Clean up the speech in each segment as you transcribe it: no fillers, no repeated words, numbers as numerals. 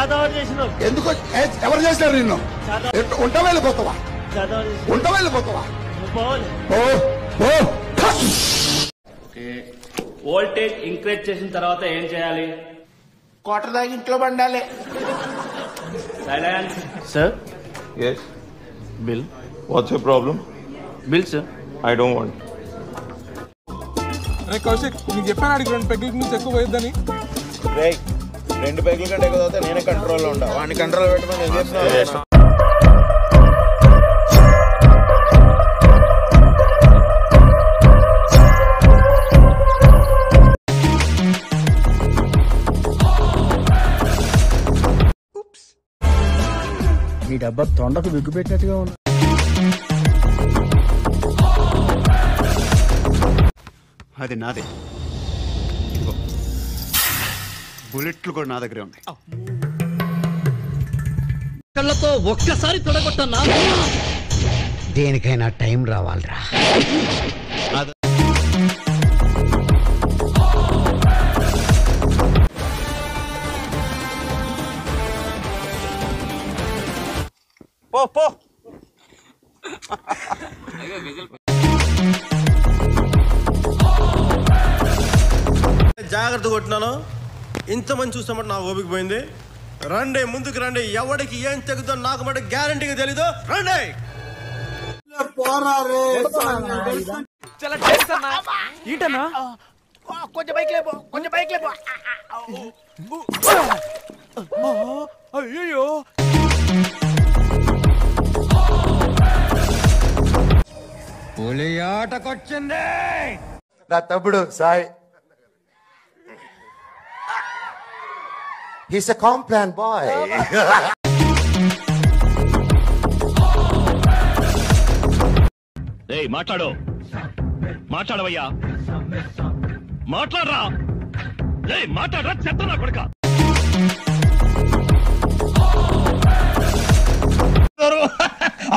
చాదవాడు చేసినావు. ఎందుకు ఎవరు చేసినారు నిన్ను? ఉంటా వెళ్ళిపోతావా? ఉంటా వెళ్ళిపోతావా? వోల్టేజ్ ఇంక్రీజ్ చేసిన తర్వాత ఏం చేయాలి? క్వార్టర్ దాకా ఇంట్లో పండాలి. Silence. Sir, Yes. bill. What's your problem? Bill, sir. I don't want. రే కౌశిక్, నీకు చెప్పాను అడిగి 2 పెగ్గుల నుంచి ఎక్కువ పోయిద్దని. రేయ్ 2 పెగ్గుల కంటే ఎక్కువ తాగితే నేనే కంట్రోల్లో ఉంటా. వాడిని కంట్రోల్ పెట్టమని నేను చెప్తున్నా. ఈ డబ్బా తొండకు విగ్గు పెట్టినట్టుగా ఉంది. అది నాదే. బుల్లెట్లు కూడా నా దగ్గరే ఉన్నాయి. కళ్ళతో ఒక్కసారి తొడగొట్టన్నా. దేనికైనా టైం రావాలిరా. పో పో. జాగ్రత్త కొట్టినాను. ఇంతమంది చూస్తామంటే నాకు ఓపిక పోయింది. రండి ముందుకు రండి. ఎవడికి ఏం తెగుతో నాకు మటు గ్యారంటీగా తెలీదు. రండి. కొంచెం బైక్ లేపో, కొంచెం బైక్ లేపో. అయ్యో పులి ఆటకొచ్చింది. నా తమ్ముడు Sai. He's a complaint boy. ఏయ్ మాట్లాడు, మాట్లాడవయ్యా, మాట్లాడరా. ఏయ్ మాట్లాడరా, చెత్త నా కొడుక.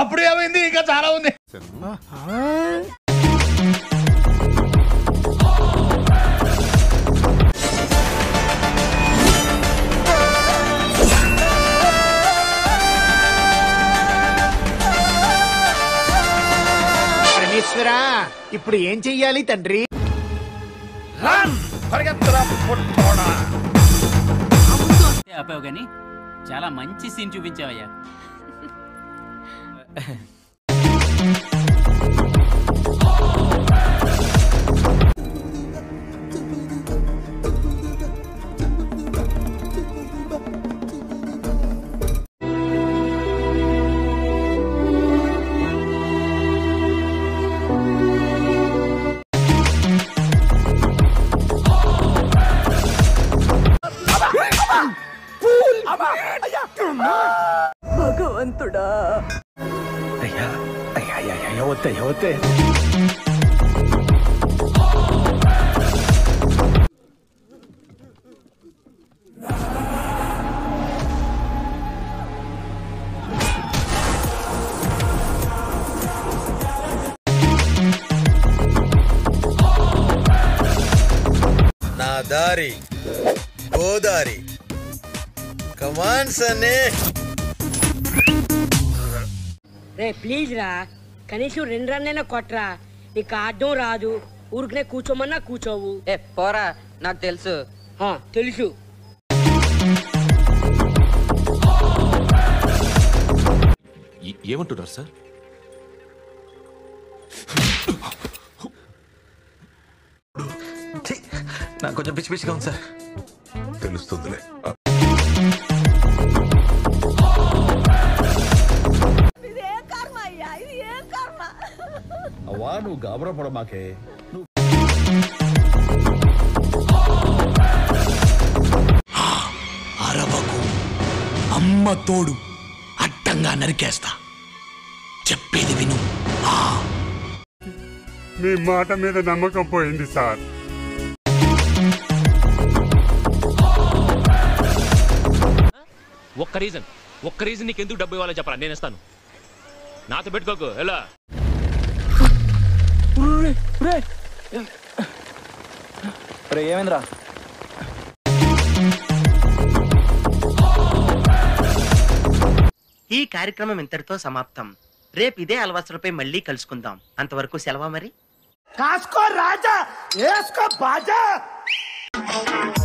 అప్పుడు ఏమైంది? ఇంకా చాలా ఉంది. పరమేశ్వరా, ఇప్పుడు ఏం చెయ్యాలి తండ్రి? ఆపావు కానీ చాలా మంచి సీన్ చూపించావయ్యా. భగవంతుడా. అయ్యా అయ్యా అయ్యా వద్దే వద్దే. నా దారి గోదారి. కమాన్ సన్నే. రే ప్లీజ్ రా, కనీసం 2 రన్నైనా కొట్రా. నీకు ఆడడం రాదు, ఊరికనే కూర్చోమన్నా కూర్చోవు. ఏ పోరా, నాకు తెలుసు. తెలుసు. ఏమంటున్నారు సార్? నాకు కొంచెం పిచ్చి పిచ్చిగా ఉంది సార్. తెలుస్తుందిలే. అవ్వా నువ్వు గాబరా పడ మాకే. అరవకు, అమ్మ తోడు, అడ్డంగా నరికేస్తా. చెప్పేది విను. మీ మాట మీద నమ్మకం పోయింది సార్. ఒక్క రీజన్ నీకు ఎందుకు డబ్బు ఇవ్వాలో చెప్పరా, నేను ఇస్తాను. నాతో పెట్టుకోకు. ఎలా ఏమైందిరా? ఈ కార్యక్రమం ఇంతటితో సమాప్తం. రేపు ఇదే అలవాసులపై మళ్ళీ కలుసుకుందాం. అంతవరకు సెలవా మరి. కాసుకో రాజా, వేసుకో బాజా.